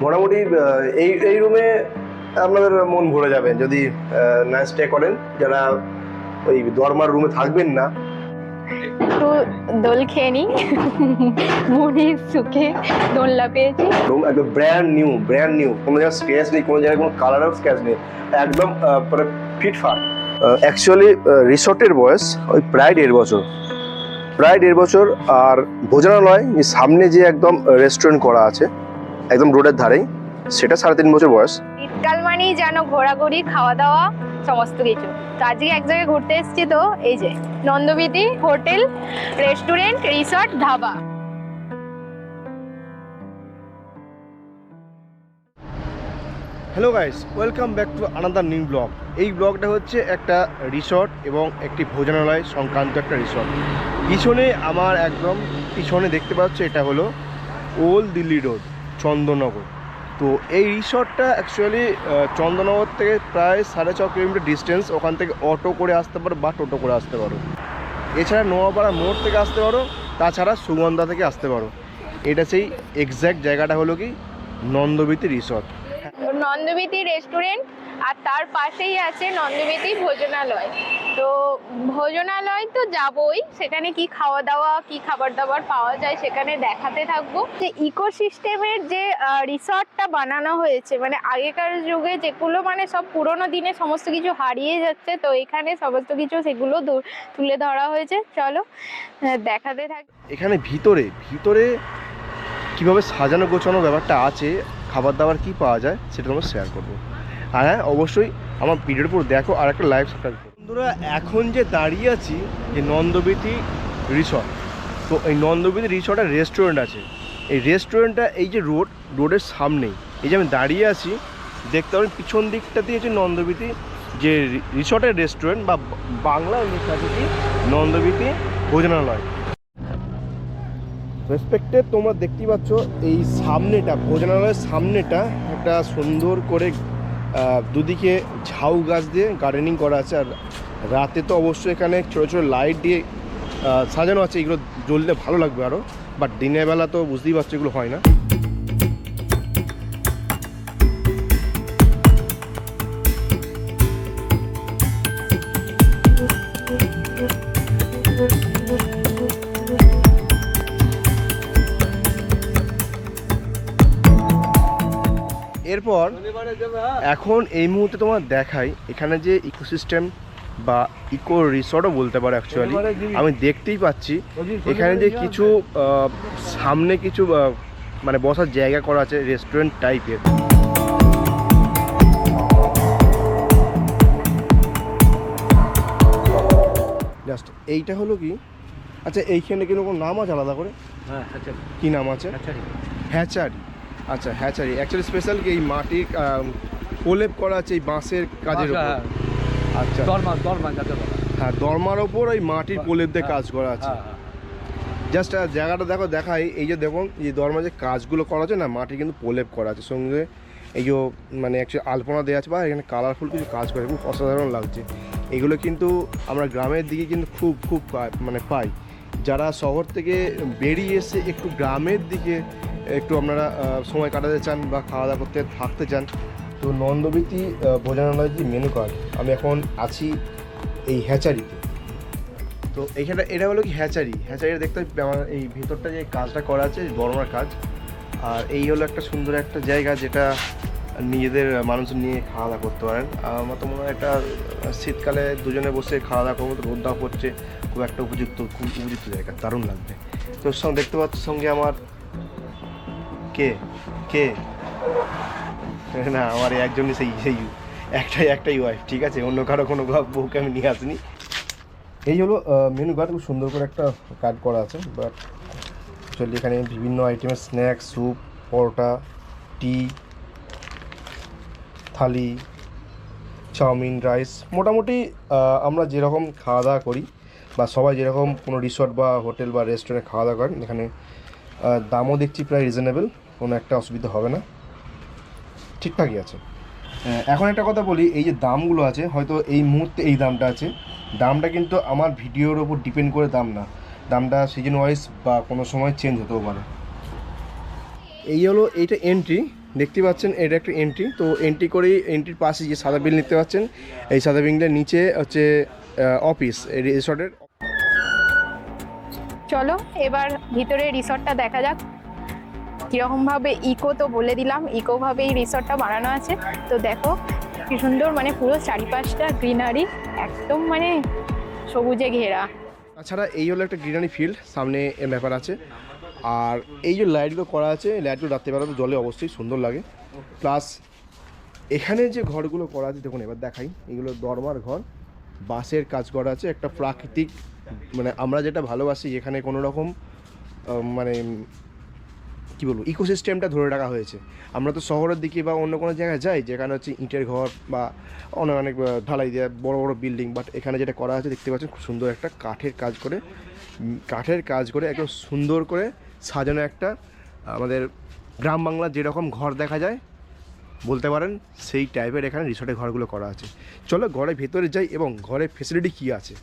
মোটামুটি এই এই রুমে আপনাদের মন ভরে যাবে যদি নাইট স্টে করেন। যারা ওই দরমার রুমে থাকবেন না, একটু দোল খেয়ে নিই মনের সুখে দোলনা পেয়েছি। রুম একদম ব্র্যান্ড নিউ, কোনো জায়গায় স্ক্র্যাচ নেই, কোনো জায়গায় কোনো কালারের স্ক্র্যাচ নেই, একদম পুরো ফিটফাট। অ্যাকচুয়ালি রিসর্টের বয়স ওই প্রায় 1.5 বছর। আর ভোজনালয় সামনে যে একদম রেস্টুরেন্ট করা আছে একদম রোডের ধারেই, সেটা 3.5 বছর বয়স। শীতকাল মানেই যেন ঘোরাঘুরি, খাওয়া দাওয়া সমস্ত কিছু। তো আজকে এক জায়গায় ঘুরতে এসেছি, তো এই যে Nandabithi hotel, restaurant, resort, dhaba. Hello guys, welcome back to another new blog. এই ব্লগটা হচ্ছে একটা রিসর্ট এবং একটি ভোজনালয় সংক্রান্ত একটা রিসর্ট। পিছনে আমার একদম পিছনে দেখতে পাচ্ছ, এটা হলো ওল্ড দিল্লি রোড, চন্দননগর। তো এই রিসর্টটা অ্যাকচুয়ালি চন্দননগর থেকে প্রায় 6.5 কিলোমিটার ডিস্টেন্স। ওখান থেকে অটো করে আসতে পারো বা টোটো করে আসতে পারো। এছাড়া নোয়াপাড়া মোড় থেকে আসতে পারো, তাছাড়া সুগন্ধা থেকে আসতে পারো। এটা সেই এক্স্যাক্ট জায়গাটা হলো কি নন্দবিতি রিসর্ট। নন্দবিতি রেস্টুরেন্ট, আর তার পাশেই আছে নন্দবিতি ভোজনালয়। তো ভোজনালয় তো যাবই, সেখানে কি খাওয়া দাওয়া, কি খাবার দাবার পাওয়া যায় সেখানে দেখাতে থাকবো। যে ইকোসিস্টেমের যে রিসর্টটা বানানো হয়েছে, মানে আগেকার যুগে যেগুলো মানে সব পুরোনো দিনে সমস্ত কিছু হারিয়ে যাচ্ছে, তো এখানে সমস্ত কিছু সেগুলো তুলে ধরা হয়েছে। চলো দেখাতে থাকি। এখানে ভিতরে কীভাবে সাজানো গোছানো ব্যাপারটা আছে, খাবার দাবার কী পাওয়া যায় সেটা তোমরা শেয়ার করবো। আর হ্যাঁ, অবশ্যই আমার ভিডিওর উপর দেখো আর একটা লাইভ সাবস্ক্রাইব করো। বন্ধুরা, এখন যে দাঁড়িয়ে আছি যে নন্দবিতি রিসর্ট, তো এই নন্দবিতি রিসর্টের রেস্টুরেন্ট আছে। এই রেস্টুরেন্টটা এই যে রোডের সামনেই, এই যে আমি দাঁড়িয়ে আছি দেখতে পাবেন পিছন দিকটা দিয়ে হচ্ছে নন্দবিতি যে রিসর্টের রেস্টুরেন্ট, বা বাংলায় লেখা আছে কি নন্দবিতি ভোজনালয়। রেসপেক্টে তোমরা দেখতেই পাচ্ছ এই সামনেটা, ভোজনালয়ের সামনেটা একটা সুন্দর করে দুদিকে ঝাউ গাছ দিয়ে গার্ডেনিং করা আছে। আর রাতে তো অবশ্যই এখানে ছোটো ছোটো লাইট দিয়ে সাজানো আছে, এগুলো জ্বললে ভালো লাগবে আরও। বাট দিনের বেলা তো বুঝতেই পারছো এগুলো হয় না। এরপর এখন এই মুহূর্তে তোমার দেখাই এখানে যে ইকোসিস্টেম বা ইকো রিসর্টও বলতে পারো। অ্যাকচুয়ালি আমি দেখতেই পাচ্ছি এখানে যে কিছু সামনে কিছু মানে বসার জায়গা করা আছে রেস্টুরেন্ট টাইপের। জাস্ট এইটা হলো কি, আচ্ছা এইখানে কিন্তু কোনো নাম আছে আলাদা করে? হ্যাঁ, কি নাম আছে? হ্যাচারি। আচ্ছা, হ্যাচারি অ্যাকচুয়ালি স্পেশাল কি এই মাটির প্রলেপ করা আছে এই বাঁশের কাজের উপর। আচ্ছা, হ্যাঁ, দরমার ওপর ওই মাটির প্রলেপ দিয়ে কাজ করা আছে। জাস্ট জায়গাটা দেখো, দেখাই। এই যে দেখুন এই দরমার যে কাজগুলো করা আছে না, মাটি কিন্তু প্রলেপ করা আছে, সঙ্গে এই যে মানে অ্যাকচুয়ালি আলপনা দেওয়া আছে বা এখানে কালারফুল কিছু কাজ করে, খুব অসাধারণ লাগছে। এগুলো কিন্তু আমরা গ্রামের দিকে কিন্তু খুব মানে পাই। যারা শহর থেকে বেরিয়ে এসে একটু গ্রামের দিকে একটু আপনারা সময় কাটাতে চান বা খাওয়া দাওয়া করতে থাকতে চান, তো নন্দবিতি ভোজনালয়ের যে মেনু কার্ড, আমি এখন আছি এই হ্যাচারিতে। তো এইখানে এটা হলো কি হ্যাচারিটা দেখতে আমার এই ভিতরটা যে কাজটা করা আছে বড়মার কাজ। আর এই হলো একটা সুন্দর একটা জায়গা যেটা নিজেদের মানুষ নিয়ে খাওয়া দাওয়া করতে পারেন। আমার তো মনে হয় একটা শীতকালে দুজনে বসে খাওয়া দাওয়া করবো, রোদ দাওয়া করছে, খুব একটা উপযুক্ত জায়গা, দারুণ লাগবে। তোর সঙ্গে দেখতে পাচ্ছ সঙ্গে আমার কে না, আমার একজনই সেই একটাই ওয়াইফ, ঠিক আছে? অন্য কারো কোনো বউকে আমি নিয়ে আসিনি। এই হলো মেনু কার্ড, খুব সুন্দর করে একটা কার্ড করা আছে। বাট অ্যাকচুয়ালি এখানে বিভিন্ন আইটেমের স্ন্যাক্স, স্যুপ, পরোটা, টি, থালি, চাউমিন, রাইস, মোটামুটি আমরা যেরকম খাওয়া দাওয়া করি বা সবাই যেরকম কোনো রিসর্ট বা হোটেল বা রেস্টুরেন্টে খাওয়া দাওয়া করেন, এখানে দামও দেখছি প্রায় রিজনেবল, কোনো একটা অসুবিধা হবে না, ঠিকঠাকই আছে। এখন একটা কথা বলি, এই যে দামগুলো আছে, হয়তো এই মুহূর্তে এই দামটা আছে, দামটা কিন্তু আমার ভিডিওর ওপর ডিপেন্ড করে দামটা সিজন ওয়াইজ বা কোনো সময় চেঞ্জ হতেও পারে। এই হলো এইটা এন্ট্রি, দেখতে পাচ্ছেন এটা একটা এন্ট্রি, তো এন্ট্রি করেই এন্ট্রির পাশে যে সাদা বিল্ডিং দেখতে পাচ্ছেন, এই সাদা বিল্ডিংটার নিচে হচ্ছে অফিস এই রিসর্টের। চলো এবার ভিতরে রিসর্টটা দেখা যাক কীরকমভাবে। ইকো তো বলে দিলাম, ইকোভাবে এই রিসর্টটা বানানো আছে। তো দেখো কি সুন্দর, মানে পুরো চারিপাশটা গ্রিনারি, একদম মানে সবুজে ঘেরা। তাছাড়া এই হলো একটা গ্রিনারি ফিল্ড, সামনে এর ব্যাপার আছে। আর এই যে লাইটগুলো করা আছে, লাইটগুলো রাত্রেবেলা তো জলে অবশ্যই সুন্দর লাগে। প্লাস এখানে যে ঘরগুলো করা আছে দেখুন, এবার দেখাই, এগুলো দরমার ঘর, বাঁশের কাজ করা আছে, একটা প্রাকৃতিক, মানে আমরা যেটা ভালোবাসি এখানে কোনো রকম মানে কী বলবো, ইকোসিস্টেমটা ধরে রাখা হয়েছে। আমরা তো শহরের দিকে বা অন্য কোনো জায়গায় যাই যেখানে হচ্ছে ইটের ঘর বা অনেক অনেক ঢালাই দেওয়া বড় বড় বিল্ডিং, বাট এখানে যেটা করা আছে দেখতে পাচ্ছেন খুব সুন্দর একটা কাঠের কাজ করে একদম সুন্দর করে সাজানো একটা, আমাদের গ্রাম বাংলার যেরকম ঘর দেখা যায় বলতে পারেন সেই টাইপের এখানে রিসর্টের ঘরগুলো করা আছে। চলো ঘরের ভেতরে যাই এবং ঘরের ফেসিলিটি কী আছে।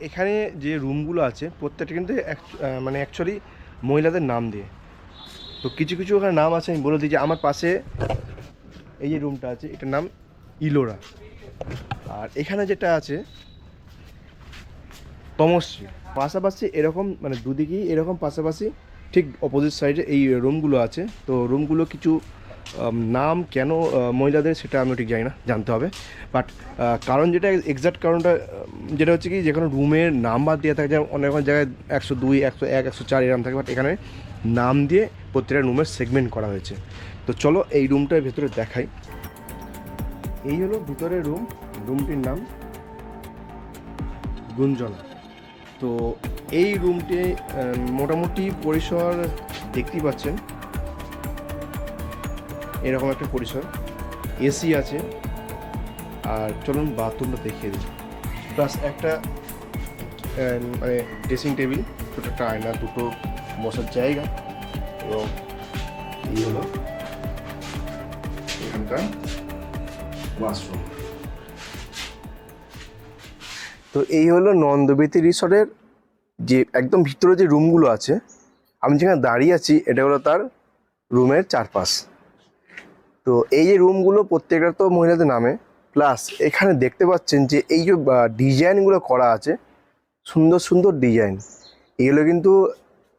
এখানে যে রুমগুলো আছে প্রত্যেকটা কিন্তু মানে অ্যাকচুয়ালি মহিলাদের নাম দিয়ে, তো কিছু কিছু ওখানে নাম আছে, আমি বলে দিই যে আমার পাশে এই যে রুমটা আছে এটার নাম ইলোরা, আর এখানে যেটা আছে তমশ্রী। পাশাপাশি এরকম মানে দুদিকেই এরকম পাশাপাশি ঠিক অপোজিট সাইডে এই রুমগুলো আছে। তো রুমগুলো কিছু নাম কেন মহিলাদের সেটা আমি ঠিক জানি না, জানতে হবে। বাট কারণ যেটা এক্সাক্ট কারণটা যেটা হচ্ছে কি, যেখানে রুমের নাম্বার দেওয়া থাকে, যেমন অনেক অনেক জায়গায় 102, 101, 104 এরকম থাকে, বাট এখানে নাম দিয়ে প্রত্যেকটা রুমের সেগমেন্ট করা হয়েছে। তো চলো এই রুমটার ভেতরে দেখাই। এই হলো ভিতরের রুম, রুমটির নাম গুঞ্জনা। তো এই রুমটি মোটামুটি পরিসর দেখতেই পাচ্ছেন, এরকম একটা পরিসর, এসি আছে। আর চলুন বাথরুমটা দেখিয়ে দিই। প্লাস একটা মানে ড্রেসিং টেবিল, ছোটো একটা আয়না, দুটো বসার জায়গা, এবং এই হলো এখানকার ওয়াশরুম। তো এই হলো নন্দবেতী রিসর্টের যে একদম ভিতরে যে রুমগুলো আছে, আমি যেখানে দাঁড়িয়ে আছি এটা হলো তার রুমের চারপাশ। তো এই যে রুমগুলো প্রত্যেকটা তো মহিলাদের নামে, প্লাস এখানে দেখতে পাচ্ছেন যে এই যে ডিজাইনগুলো করা আছে, সুন্দর সুন্দর ডিজাইন, এগুলো কিন্তু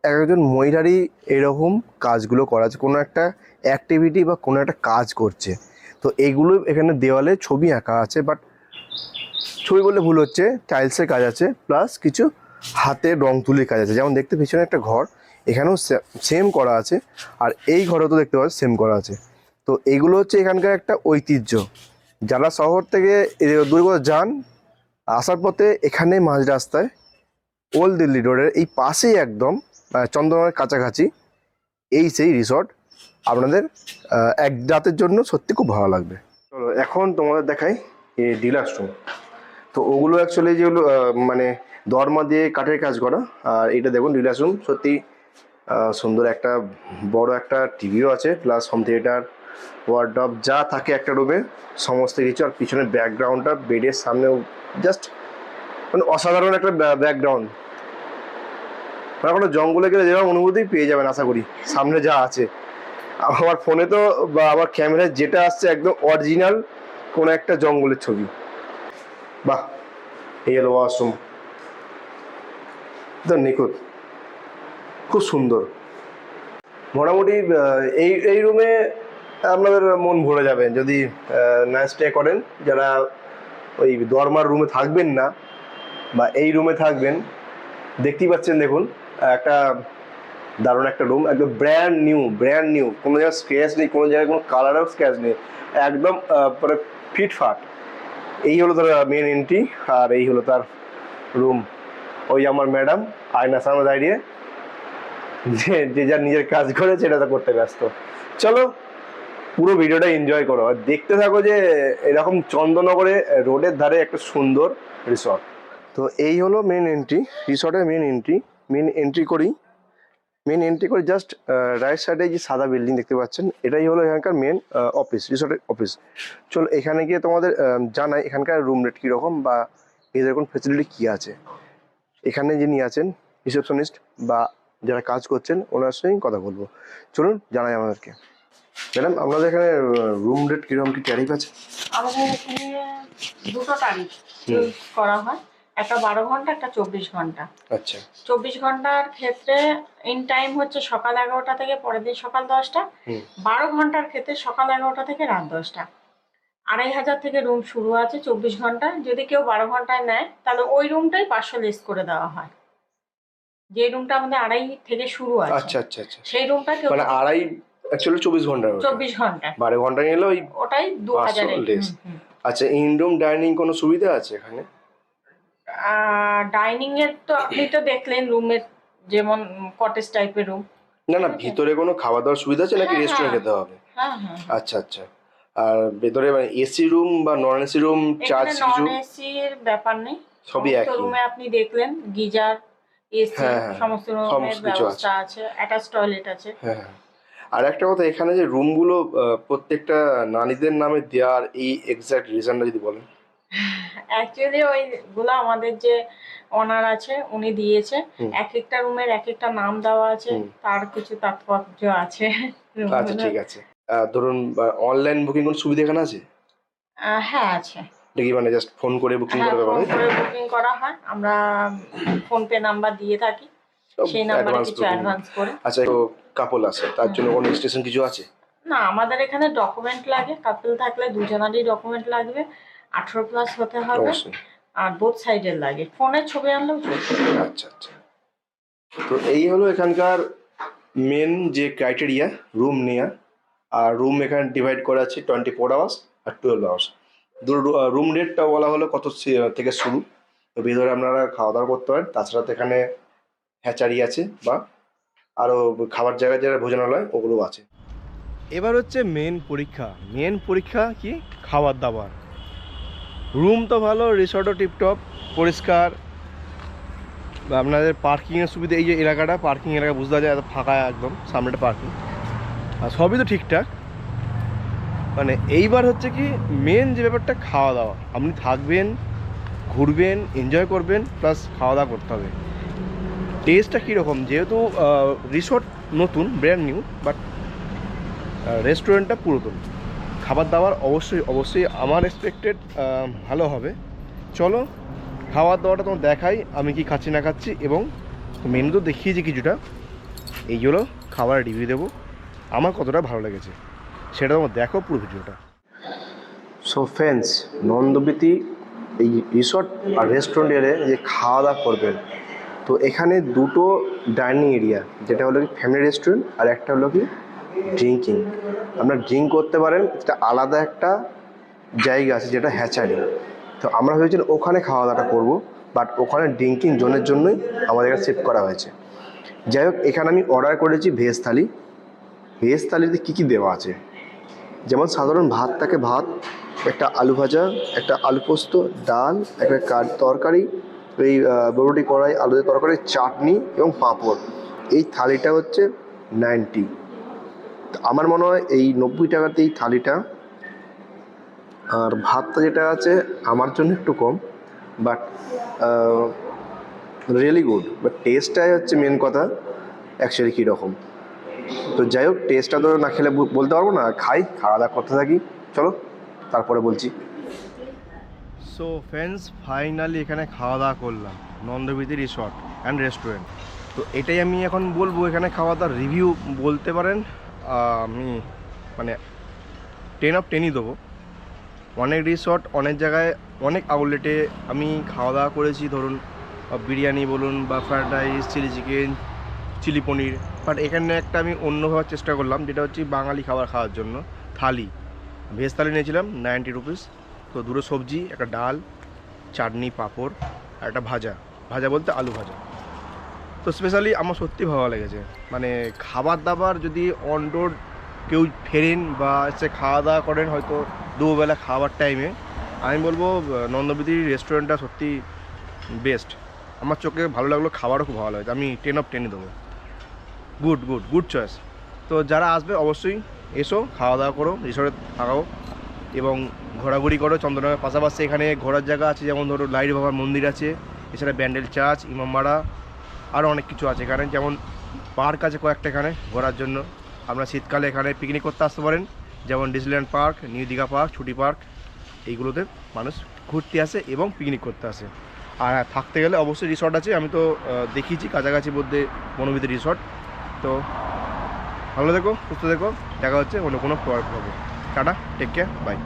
একজন মহিলারই এরকম কাজগুলো করা আছে, কোনো একটা অ্যাক্টিভিটি বা কোনো একটা কাজ করছে। তো এইগুলো এখানে দেওয়ালে ছবি আঁকা আছে, বাট ছবি বললে ভুল হচ্ছে, টাইলসের কাজ আছে, প্লাস কিছু হাতে রং তুলির কাজ আছে। যেমন দেখতে পিছনে একটা ঘর, এখানেও সেম করা আছে, আর এই ঘরেও তো দেখতে পাচ্ছি সেম করা আছে। তো এইগুলো হচ্ছে এখানকার একটা ঐতিহ্য। যারা শহর থেকে দূরে কোথাও যান, আসার পথে এখানে মাঝ রাস্তায় ওল্ড দিল্লি রোডের এই পাশেই একদম চন্দ্রনগরের কাছাকাছি এই সেই রিসর্ট, আপনাদের এক রাতের জন্য সত্যি খুব ভালো লাগবে। চলো এখন তোমাদের দেখাই এই ডিলাক্স রুম। তো ওগুলো অ্যাকচুয়ালি যেগুলো মানে দরমা দিয়ে কাঠের কাজ করা, আর এটা দেখুন ডিলাক্স রুম, সত্যি সুন্দর, একটা বড় একটা টিভিও আছে, প্লাস হোম থিয়েটার, ওয়ার্ডরোব যা থাকে একটা রুমে সমস্ত কিছু। আর পিছনের ব্যাকগ্রাউন্ডটা বেডের সামনেও জাস্ট মানে অসাধারণ একটা ব্যাকগ্রাউন্ড, মানে কোনো জঙ্গলে গেলে যেরকম অনুভূতি পেয়ে যাবেন আশা করি সামনে যা আছে। আমার ফোনে তো বা আমার ক্যামেরায় যেটা আসছে একদম অরিজিনাল কোনো একটা জঙ্গলের ছবি। বাহ, এই হলো ওয়াশরুম, একদম নিখুঁত, খুব সুন্দর। মোটামুটি এই রুমে আপনাদের মন ভরে যাবেন যদি নাইট স্টে করেন। যারা ওই দরমার রুমে থাকবেন না বা এই রুমে থাকবেন, দেখতেই পাচ্ছেন দেখুন একটা দারুণ একটা রুম, একদম ব্র্যান্ড নিউ, কোনো জায়গায় স্ক্র্যাচ নেই, কোনো জায়গায় কোনো কালারেও স্ক্র্যাচ নেই, একদম পুরো ফিটফাট। এই হলো তার মেন এন্ট্রি, আর এই হলো তার রুম। ওই আমার ম্যাডাম আয়নার সামনে দাঁড়িয়ে যে যার নিজের কাজ করে সেটা তো করতে ব্যস্ত। চলো পুরো ভিডিওটা এনজয় করো আর দেখতে থাকো যে এরকম চন্দ্রনগরে রোডের ধারে একটা সুন্দর রিসর্ট। তো এই হলো মেন এন্ট্রি, রিসর্টের মেন এন্ট্রি করি জাস্ট রাইট সাইডে যে সাদা বিল্ডিং দেখতে পাচ্ছেন, এটাই হলো এখানকার মেন অফিস, রিসর্টের অফিস। চলো এখানে গিয়ে তোমাদের জানাই এখানকার রুম রেট কীরকম বা এদের কোন ফেসিলিটি কী আছে। এখানে যিনি আছেন রিসেপশনিস্ট বা যারা কাজ করছেন ওনার সঙ্গে কথা বলবো, চলুন জানাই আমাদেরকে। ম্যাডাম আপনাদের এখানে রুম রেট কিরকম কি ট্যারিফ আছে? আমাদের এখানে দুটো তারিখ ইউজ করা হয়, একটা 12 ঘন্টা, একটা 24 ঘন্টা। আচ্ছা। 24 ঘন্টার ক্ষেত্রে ইন টাইম হচ্ছে সকাল 11টা থেকে পরের দিন সকাল 10টা। 12 ঘন্টার ক্ষেত্রে সকাল 11টা থেকে রাত 10টা। 2500 থেকে রুম শুরু আছে 24 ঘন্টা। যদি কেউ 12 ঘন্টায় নেয় তাহলে ওই রুমটাই 500 লেস করে দেওয়া হয়। যে রুমটা আমাদের 2.5 থেকে শুরু আছে, আচ্ছা আচ্ছা আচ্ছা, সেই রুমটা কেউ মানে 2.5 অ্যাকচুয়ালি 24 ঘন্টা, 24 ঘন্টা 12 ঘন্টা নিলে ওই ওটাই 2000 লেস। আচ্ছা, ইন রুম ডাইনিং কোনো সুবিধা আছে এখানে? ডাইনিং এর তো আপনি তো দেখলেন রুমের যেমন কটেজ টাইপের রুম। না না, ভিতরে কোনো খাওয়া দাওয়ার সুবিধা আছে নাকি হ্যাঁ, রেস্টুরেন্ট হ্যাঁ। খেতে হবে? হ্যাঁ হ্যাঁ, আচ্ছা আচ্ছা। আর ভেতরে মানে এসি রুম বা নন এসি রুম চার্জ এখানে কিছু? নন এসি এর ব্যাপার নেই, সবই সমস্ত একই। রুমে আপনি দেখলেন গিজার, এসি, হ্যাঁ, হ্যাঁ, সমস্ত রুমের সমস্ত কিছু ব্যবস্থা আছে, অ্যাটাচ টয়লেট আছে। হ্যাঁ হ্যাঁ। আর একটা কথা, এখানে যে রুমগুলো প্রত্যেকটা নারীদের নামে দেওয়ার এই এক্সাক্ট রিজনটা যদি বলেন। অ্যাকচুয়ালি ওইগুলো আমাদের যে ওনার আছে উনি দিয়েছে, এক একটা রুমের এক একটা নাম দেওয়া আছে, তার কিছু তাৎপর্য আছে। আচ্ছা ঠিক আছে। ধরুন অনলাইন বুকিং কোনো সুবিধা এখানে আছে? হ্যাঁ আছে। দেখি মানে জাস্ট ফোন করে বুকিং হ্যাঁ, করে ফোন ব্যাপারে করে বুকিং করা হয়, আমরা ফোন পে নাম্বার দিয়ে থাকি, সেই নাম্বারে কিছু অ্যাডভান্স করে। আচ্ছা, তো কাপল আছে তার জন্য কোনো রেজিস্ট্রেশন কিছু আছে? না, আমাদের এখানে ডকুমেন্ট লাগে, কাপল থাকলে দুজনেরই ডকুমেন্ট লাগবে, 18+ হতে হবে, অবশ্যই। আর বোথ সাইডের লাগে, ফোনের ছবি আনলেও চলবে। আচ্ছা আচ্ছা। তো এই হলো এখানকার মেন যে ক্রাইটেরিয়া রুম নেওয়া। আর রুম এখানে ডিভাইড করা আছে 24 আওয়ার্স আর 12 আওয়ার্স। রুম রেটটা বলা হলো কত থেকে শুরু, তো ভিতরে আপনারা খাওয়া দাওয়া করতে পারেন। তাছাড়া তো এখানে হ্যাচারি আছে বা আরও খাবার জায়গায় যারা ভোজনালয় ওগুলো আছে। এবার হচ্ছে মেন পরীক্ষা কি খাবার দাবার। রুম তো ভালো, রিসর্টও টিপটপ, পরিষ্কার, বা আপনাদের পার্কিংয়ের সুবিধা। এই যে এলাকাটা পার্কিং এলাকা বুঝতে যায়, এত ফাঁকা একদম, সামনেটা পার্কিং, আর সবই তো ঠিকঠাক। মানে এইবার হচ্ছে কি মেন যে ব্যাপারটা খাওয়া দাওয়া। আপনি থাকবেন, ঘুরবেন, এনজয় করবেন, প্লাস খাওয়া দাওয়া করতে হবে। টেস্টটা কীরকম, যেহেতু রিসর্ট নতুন ব্র্যান্ড নিউ, বাট রেস্টুরেন্টটা পুরাতন। খাবার দাবার অবশ্যই আমার এক্সপেক্টেড ভালো হবে। চলো খাবার দাওয়াটা তোমার দেখাই, আমি কি খাচ্ছি না খাচ্ছি, এবং মেনু তো দেখিয়েছি কিছুটা, এইগুলো খাবার রিভিউ দেবো আমার কতটা ভালো লেগেছে সেটা তোমার দেখো পুরো ভিডিওটা। সো ফ্রেন্ডস, নন্দবিতি এই রিসর্ট আর রেস্টুরেন্টে যে খাওয়া দাওয়া করবেন, তো এখানে দুটো ডাইনিং এরিয়া, যেটা হলো কি ফ্যামিলি রেস্টুরেন্ট, আর একটা হলো কি ড্রিঙ্কিং। আপনারা ড্রিঙ্ক করতে পারেন, এটা আলাদা একটা জায়গা আছে যেটা হ্যাচারি। তো আমরা ভেবেছিলাম ওখানে খাওয়া দাওয়াটা করবো, বাট ওখানে ড্রিঙ্কিং জোনের জন্যই আমাদের এখানে শিফট করা হয়েছে। যাই হোক, এখানে আমি অর্ডার করেছি ভেজ থালি। ভেজ থালিতে কী কী দেওয়া আছে, যেমন সাধারণ ভাত থাকে, ভাত, একটা আলু ভাজা, একটা আলু পোস্ত, ডাল, একটা তরকারি, এই বরবটি কড়াই, আলুদের তরকারি, চাটনি এবং পাঁপড়। এই থালিটা হচ্ছে 90। আমার মনে হয় এই 90 টাকাতে এই থালিটা, আর ভাতটা যেটা আছে আমার জন্য একটু কম, বাট রিয়েলি গুড। বাট টেস্টটাই হচ্ছে মেন কথা অ্যাকচুয়ালি কীরকম। তো যাই হোক, টেস্টটা তো না খেলে বলতে পারবো না, খাওয়া দাওয়া করতে থাকি, চলো তারপরে বলছি। সো ফ্রেন্ডস, ফাইনালি এখানে খাওয়া দাওয়া করলাম নন্দবিতি রিসর্ট অ্যান্ড রেস্টুরেন্ট। তো এটাই আমি এখন বলবো, এখানে খাওয়া দাওয়ার রিভিউ বলতে পারেন আমি মানে 10 of 10ই দেবো। অনেক রিসর্ট, অনেক জায়গায়, অনেক আউটলেটে আমি খাওয়া দাওয়া করেছি, ধরুন বিরিয়ানি বলুন বা fried rice, chilli chicken, chilli paneer, but এখানে একটা আমি অন্যভাবে চেষ্টা করলাম, যেটা হচ্ছে বাঙালি খাবার খাওয়ার জন্য থালি। ভেজ থালি নিয়েছিলাম 90 রুপিস। তো দুটো সবজি, একটা ডাল, চাটনি, পাঁপড়, আর একটা ভাজা বলতে আলু ভাজা। তো স্পেশালি আমার সত্যি ভালো লেগেছে। মানে খাবার দাবার যদি অন রোড কেউ ফেরেন বা সে খাওয়া দাওয়া করেন হয়তো দুবেলা খাবার টাইমে, আমি বলবো নন্দবিতি রেস্টুরেন্টটা সত্যি বেস্ট। আমার চোখে ভালো লাগলো, খাবারও খুব ভালো লাগছে, আমি 10 of 10ই দেবো। Good choice. তো যারা আসবে অবশ্যই এসো, খাওয়া দাওয়া করো, রিসর্টে থাকাও এবং ঘোরাঘুরি করো। চন্দননগরের পাশাপাশি এখানে ঘোরার জায়গা আছে, যেমন ধরো লাইট বাবার মন্দির আছে, এছাড়া ব্যান্ডেল চার্চ, ইমামবাড়া, আরও অনেক কিছু আছে এখানে, যেমন পার্ক আছে কয়েকটা এখানে ঘোরার জন্য। আপনারা শীতকালে এখানে পিকনিক করতে আসতে পারেন, যেমন Disneyland park, new Digha park, ছুটি পার্ক, এইগুলোতে মানুষ ঘুরতে আসে এবং পিকনিক করতে আসে। আর হ্যাঁ, থাকতে গেলে অবশ্যই রিসর্ট আছে, আমি তো দেখিয়েছি কাছাকাছি মধ্যে বনবিতি রিসর্ট। তো ভালো দেখো, সুস্থ দেখো, দেখা হচ্ছে অন্য কোনো পর্বে। Tata, take care, by.